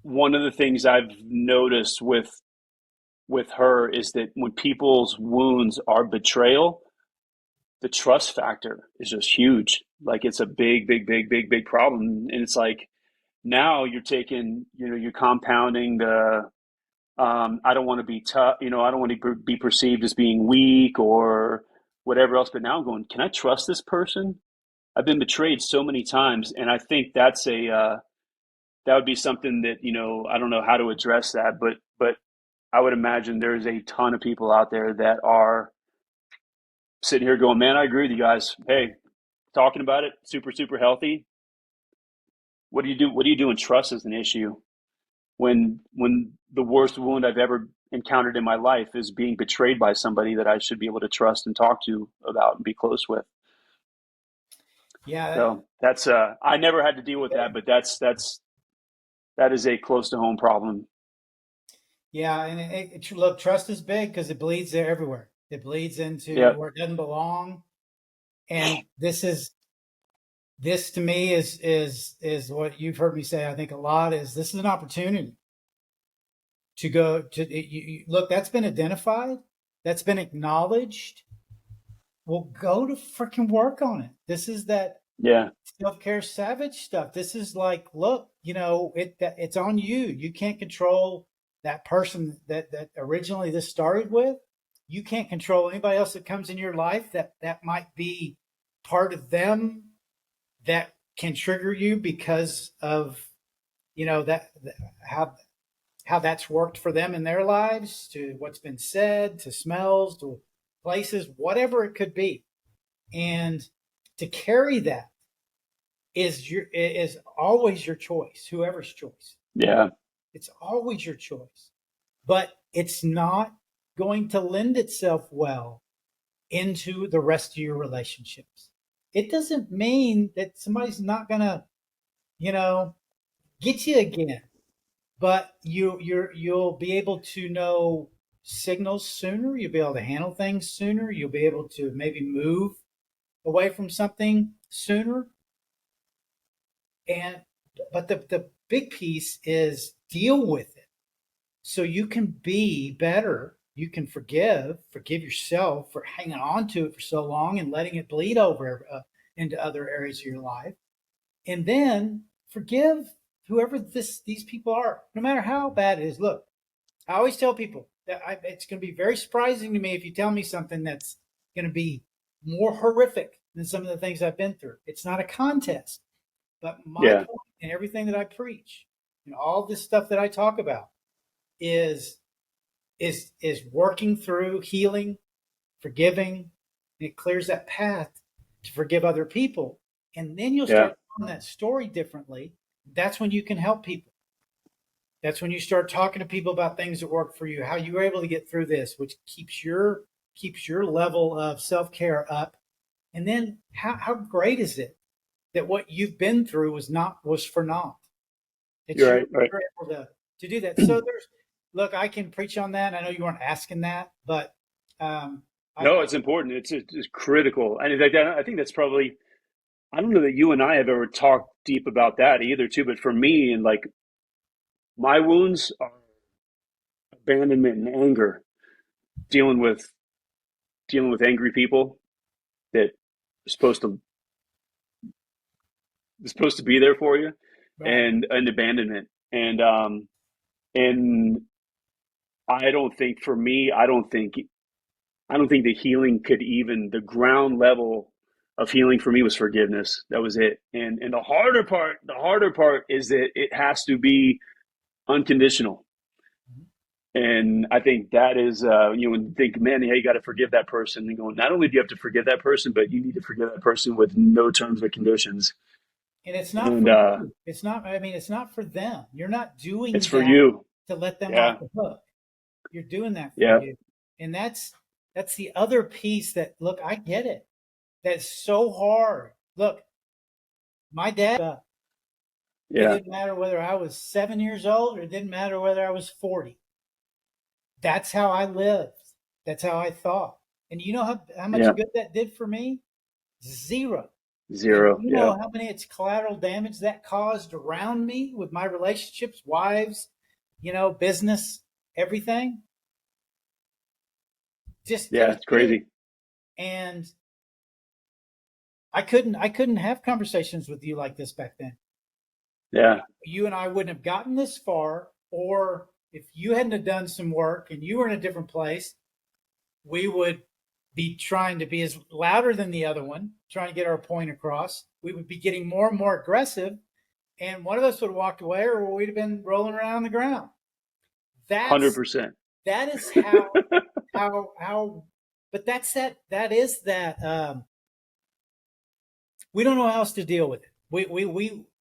B: one of the things I've noticed with her is that when people's wounds are betrayal, the trust factor is just huge. Like it's a big, big, big, big, big problem. And it's like now you're taking, you're compounding the I don't want to be tough, I don't want to be perceived as being weak or whatever else. But now I'm going, can I trust this person? I've been betrayed so many times, and I think that's a that would be something that I don't know how to address that, but I would imagine there's a ton of people out there that are sitting here going, man, I agree with you guys. Hey, talking about it, super, super healthy. What do you do? What do you do when trust is an issue? When the worst wound I've ever encountered in my life is being betrayed by somebody that I should be able to trust and talk to about and be close with.
A: Yeah,
B: So that's I never had to deal with that, but that is a close to home problem.
A: yeah, and look, trust is big because it bleeds there everywhere. It bleeds into
B: Yeah,
A: where it doesn't belong, and this to me is what you've heard me say. I think a lot is this is an opportunity to go to look. That's been identified, that's been acknowledged. Well, go to freaking work on it. This is that
B: yeah,
A: self-care savage stuff. This is like, look, it's on you. You can't control that person that originally this started with. You can't control anybody else that comes in your life that might be part of them that can trigger you because of that how that's worked for them in their lives, to what's been said, to smells, to places, whatever it could be. And to carry that is always your choice, whoever's choice.
B: yeah,
A: It's always your choice. But it's not going to lend itself well into the rest of your relationships. It doesn't mean that somebody's not gonna, you know, get you again, but you'll be able to know signals sooner. You'll be able to handle things sooner. You'll be able to maybe move away from something sooner. And but the big piece is deal with it so you can be better. You can forgive yourself for hanging on to it for so long and letting it bleed over into other areas of your life, and then forgive whoever these people are, no matter how bad it is. Look, I always tell people that it's going to be very surprising to me if you tell me something that's going to be more horrific than some of the things I've been through. It's not a contest, but my
B: yeah,
A: point in everything that I preach and all this stuff that I talk about is is working through healing, forgiving, and it clears that path to forgive other people. And then you'll
B: yeah.
A: start telling that story differently. That's when you can help people. That's when you start talking to people about things that work for you, how you were able to get through this, which keeps your level of self-care up. And then how great is it that what you've been through was for naught? It's
B: You're right, right.
A: you're able to do that. So there's look, I can preach on that. I know you weren't asking that, but um,
B: No,
A: I
B: it's important. It's critical, and in fact, I think that's probably I don't know that you and I have ever talked deep about that either, too. But for me, and like my wounds are abandonment and anger, dealing with angry people that are supposed to be there for you,
A: Right.
B: and abandonment, and I don't think for me, I don't think the healing could even the ground level of healing for me was forgiveness. That was it. And the harder part is that it has to be unconditional. And I think that is, when you think, man, yeah, you got to forgive that person. And going, not only do you have to forgive that person, but you need to forgive that person with no terms or conditions.
A: And it's not
B: And
A: for you. It's not, I mean, it's not for them. You're not
B: it's
A: doing
B: for
A: that
B: you.
A: to let them off
B: Yeah,
A: the hook. You're doing that for
B: yeah,
A: you. And that's the other piece that, look, I get it. That's so hard. Look, my dad, it
B: yeah,
A: didn't matter whether I was 7 years old or it didn't matter whether I was 40. That's how I lived. That's how I thought. And you know how
B: yeah.
A: much good that did for me? Zero. And
B: Zero.
A: you know
B: Yeah,
A: how many it's collateral damage that caused around me with my relationships, wives, business, everything.
B: yeah.
A: Just
B: It's
A: did.
B: crazy.
A: And I couldn't have conversations with you like this back then.
B: Yeah,
A: You and I wouldn't have gotten this far, or if you hadn't have done some work and you were in a different place, we would be trying to be as louder than the other one, trying to get our point across. We would be getting more and more aggressive, and one of us would have walked away, or we'd have been rolling around on the ground.
B: 100%.
A: That's that is how. But that is that. We don't know how else to deal with it. We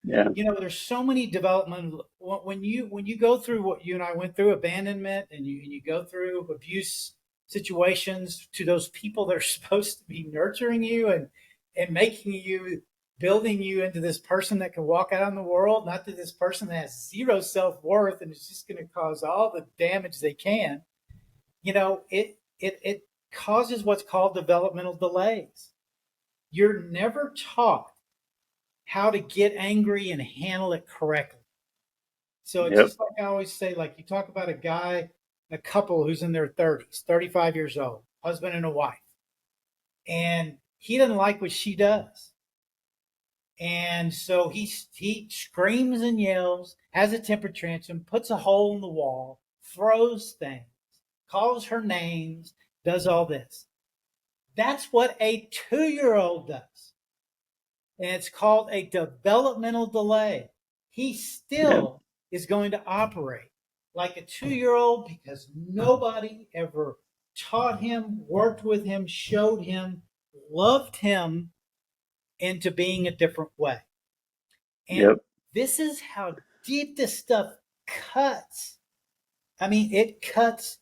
B: Yeah,
A: there's so many development when you go through what you and I went through, abandonment, and you go through abuse situations to those people that are supposed to be nurturing you and making you, building you into this person that can walk out in the world, not to this person that has zero self-worth and is just going to cause all the damage they can. It causes what's called developmental delays. You're never taught how to get angry and handle it correctly. So it's
B: yep,
A: just like I always say, like you talk about a couple who's in their 30s, 35 years old, husband and a wife, and he doesn't like what she does. And so he screams and yells, has a temper tantrum, puts a hole in the wall, throws things, calls her names, does all this. That's what a 2-year old does. And it's called a developmental delay. He
B: yep,
A: still is going to operate like a 2-year old because nobody ever taught him, worked with him, showed him, loved him into being a different way. And
B: yep,
A: this is how deep this stuff cuts. I mean, it cuts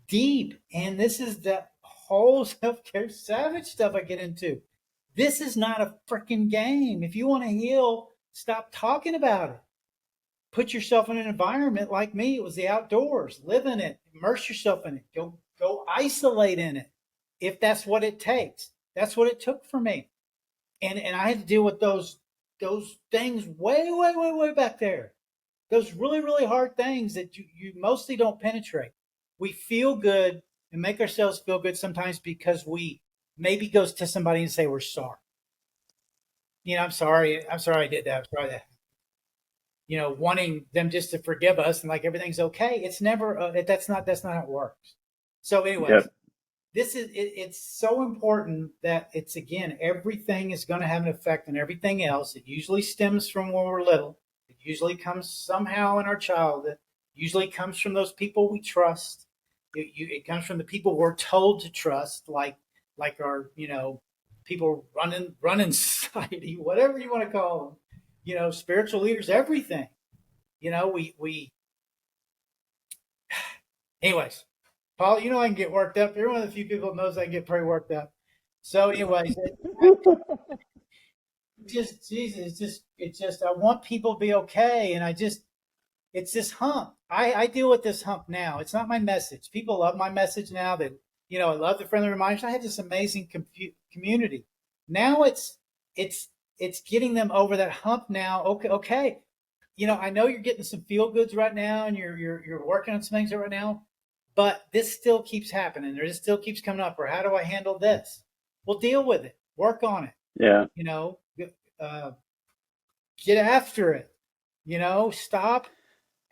A: deep. And this is the whole self care savage stuff I get into. This is not a freaking game. If you want to heal, stop talking about it. Put yourself in an environment like me. It was the outdoors. Live in it. Immerse yourself in it. Go isolate in it. If that's what it takes. That's what it took for me. And I had to deal with those things way, way, way, way back there. Those really, really hard things that you mostly don't penetrate. We feel good and make ourselves feel good sometimes because we maybe goes to somebody and say we're sorry. I'm sorry. I'm sorry I did that. I'm sorry that. Wanting them just to forgive us and like everything's okay. It's never. That's not how it works. So, anyways,
B: yep,
A: it's so important that it's, again, everything is going to have an effect on everything else. It usually stems from when we're little. It usually comes somehow in our childhood. It usually comes from those people we trust. It comes from the people we're told to trust, like our people running society, whatever you want to call them. Spiritual leaders, everything. We anyways. Paul, I can get worked up. You're one of the few people that knows I can get pretty worked up. So, anyways, just Jesus, it's just I want people to be okay, and it's this hump. I deal with this hump now. It's not my message. People love my message now. That I love the friendly reminders. I have this amazing community. Now it's it's getting them over that hump now. Okay, okay. I know you're getting some feel goods right now, and you're working on some things right now, but this still keeps happening, or this still keeps coming up, or how do I handle this? Well, deal with it, work on it.
B: Yeah.
A: You know, uh, get after it. Stop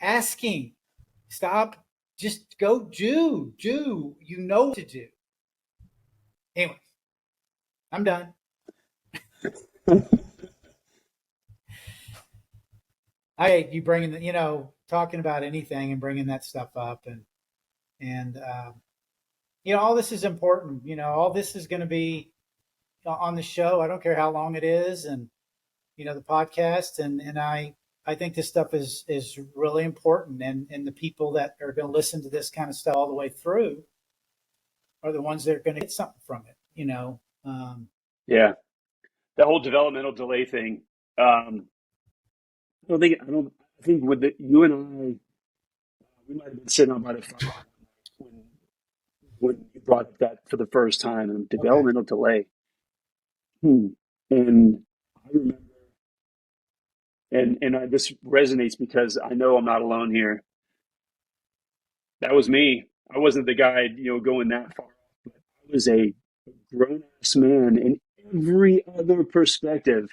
A: asking, stop, just go do. You know what to do. Anyway, I'm done. I hate you bringing talking about anything and bringing that stuff up, and all this is important. All this is going to be on the show. I don't care how long it is, and the podcast, and I think this stuff is really important, and the people that are going to listen to this kind of stuff all the way through are the ones that are going to get something from it.
B: Yeah. That whole developmental delay thing. I think with you and I, we might have been sitting on by the fire when, when you brought up that for the first time and
A: Okay.
B: developmental delay. Hmm. And I remember, this resonates because I know I'm not alone here. That was me. I wasn't the guy, going that far, but I was a grown ass man in every other perspective,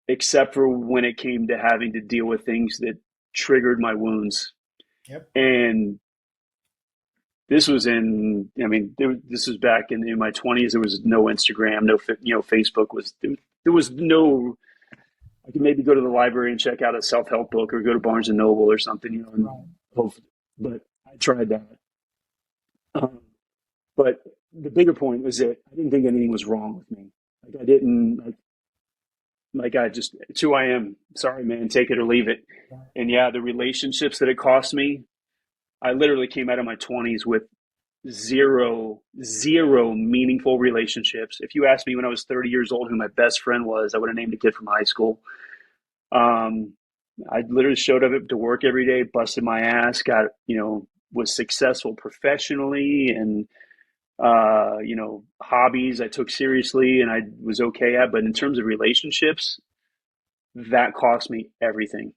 B: except for when it came to having to deal with things that triggered my wounds.
A: Yep.
B: And this was this was back in my 20s. There was no Instagram, no, Facebook there was no, I could maybe go to the library and check out a self-help book or go to Barnes and Noble or something, and
A: Right.
B: hopefully, but I tried that. Um, but the bigger point was that I didn't think anything was wrong with me. Like I didn't like I just, it's who I am. Sorry, man, take it or leave it.
A: Right.
B: And yeah, the relationships that it cost me, I literally came out of my 20s with zero meaningful relationships. If you asked me when I was 30 years old who my best friend was, I would have named a kid from high school. Um, I literally showed up to work every day, busted my ass, got, was successful professionally and, hobbies I took seriously and I was okay at. But in terms of relationships, that cost me everything.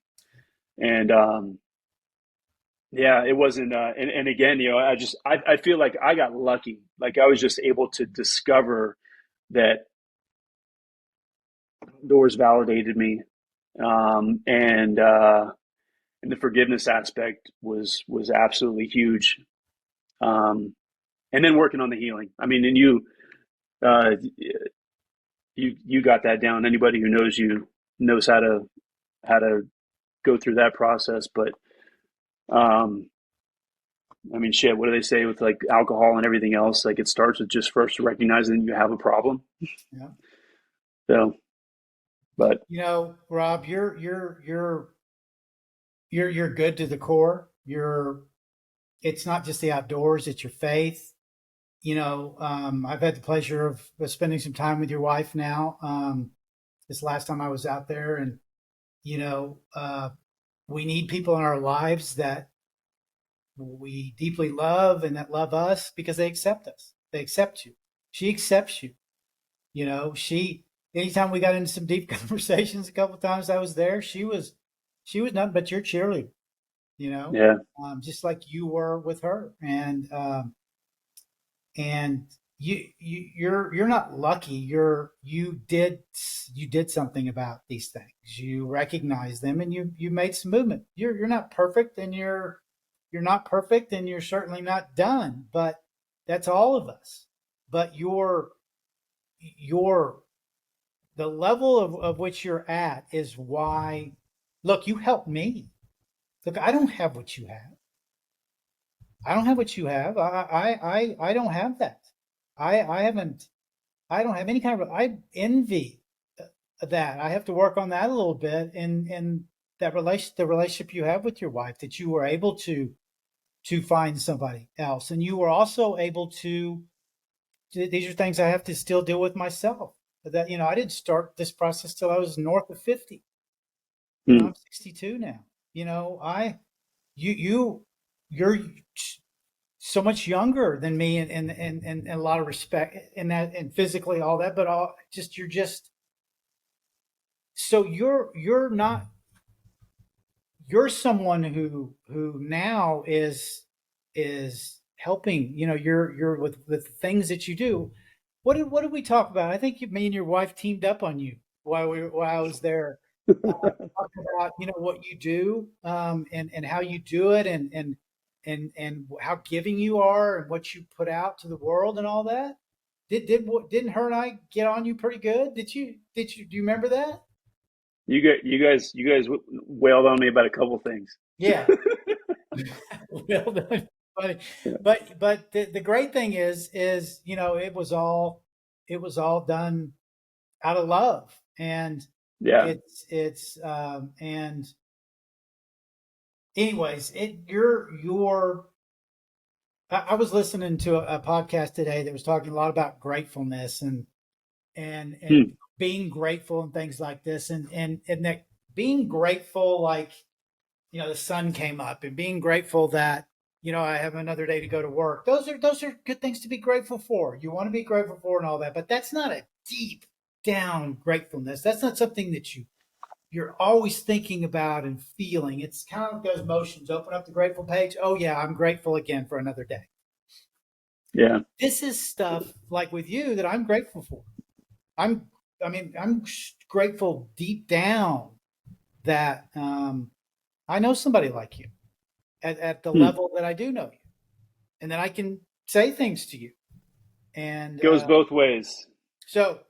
B: And, yeah, it wasn't, and again, I feel like I got lucky. Like I was just able to discover that outdoors validated me. And the forgiveness aspect was absolutely huge. Um, and then working on the healing. I mean, and uh, you got that down. Anybody who knows you knows how to go through that process. But um, I mean, shit. What do they say with like alcohol and everything else? Like it starts with just first recognizing you have a problem.
A: Yeah.
B: So, but
A: Rob, you're good to the core. It's not just the outdoors, it's your faith. I've had the pleasure of spending some time with your wife now. This last time I was out there, and you know, uh, we need people in our lives that we deeply love and that love us because they accept us. They accept you. She accepts you. Anytime we got into some deep conversations, a couple of times I was there, she was nothing but your cheerleader, you know,
B: yeah,
A: just like you were with her. And you're not lucky. You did something about these things. You recognize them and you made some movement. You're not perfect, and you're not perfect, and you're certainly not done, but that's all of us. But your the level of which you're at is why. Look, you helped me. Look, I don't have what you have. I don't have what you have. I don't have that. I haven't. I don't have any kind of. I envy that. I have to work on that a little bit, and the relationship you have with your wife, that you were able to find somebody else, and you were also able to. These are things I have to still deal with myself. That I didn't start this process till I was north of 50.
B: mm,
A: I'm 62 now. You you you're so much younger than me, and a lot of respect in that, and physically all that, but all just you're just So you're not you're someone who now is helping. You're with the things that you do. What did we talk about? I think me and your wife teamed up on you while I was there. Talking about what you do, and how you do it, and how giving you are, and what you put out to the world, and all that. Didn't her and I get on you pretty good? Did you do you remember that?
B: You guys wailed on me about a couple things.
A: Yeah. Well done. Funny.
B: Yeah.
A: But the great thing is it was all done out of love. And
B: Yeah.
A: and anyways, I was listening to a podcast today that was talking a lot about gratefulness, and
B: Hmm.
A: being grateful and things like this, and that being grateful, like, the sun came up, and being grateful that I have another day to go to work. Those are good things to be grateful for. You want to be grateful for and all that, but that's not a deep down gratefulness. That's not something that you're always thinking about and feeling. It's kind of those motions. Open up the grateful page. Oh yeah, I'm grateful again for another day.
B: Yeah.
A: This is stuff like with you that I'm grateful for. I'm I'm grateful deep down that I know somebody like you at the
B: Hmm.
A: level that I do know you, and then I can say things to you. And
B: Goes both ways.
A: so,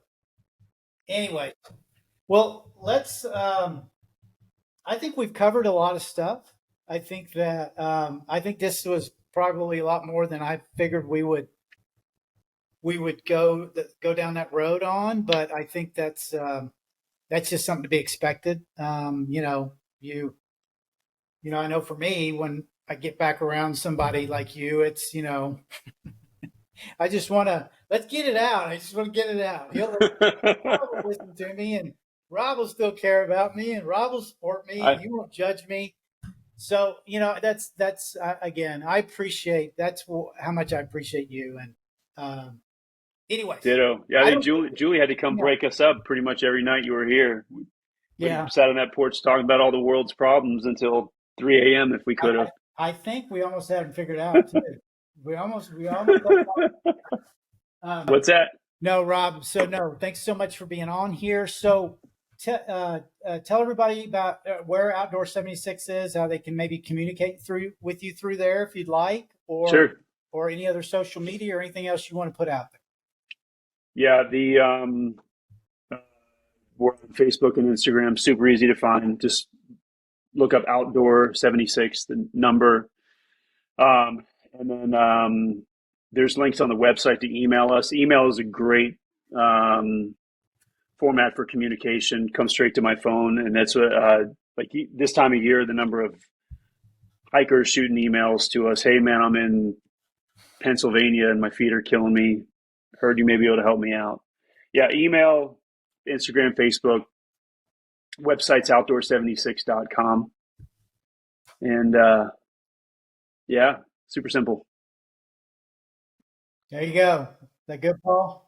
A: anyway, well, let's. I think we've covered a lot of stuff. I think this was probably a lot more than I figured we would go down that road on. But I think that's just something to be expected. I know for me, when I get back around somebody like you, it's I just want to let's get it out. I just want to get it out. Rob will listen to me, and Rob will still care about me, and Rob will support me, and
B: I
A: he won't judge me. So that's again, I appreciate how much I appreciate you. And anyways,
B: ditto. Yeah, I
A: I
B: think
A: don't think
B: Julie had to come break us up pretty much every night you were here. We
A: yeah.
B: sat on that porch talking about all the world's problems until 3 a.m. if we
A: I,
B: could have.
A: I think we almost had them figured out too. We almost um,
B: What's that?
A: no, Rob. So no, thanks so much for being on here. So tell everybody about where Outdoor 76 is, how they can maybe communicate through with you through there if you'd like,
B: Sure.
A: or any other social media or anything else you want to put out there.
B: Yeah, the uh, we're on Facebook and Instagram. Super easy to find. Just look up Outdoor 76, the number. Um, and then there's links on the website to email us. Email is a great um, format for communication. Comes straight to my phone, and that's what like this time of year, the number of hikers shooting emails to us. Hey man, I'm in Pennsylvania and my feet are killing me. Heard you may be able to help me out. Yeah, email, Instagram, Facebook, website's outdoor76.com. And yeah, super simple.
A: There you go. Is that good, Paul?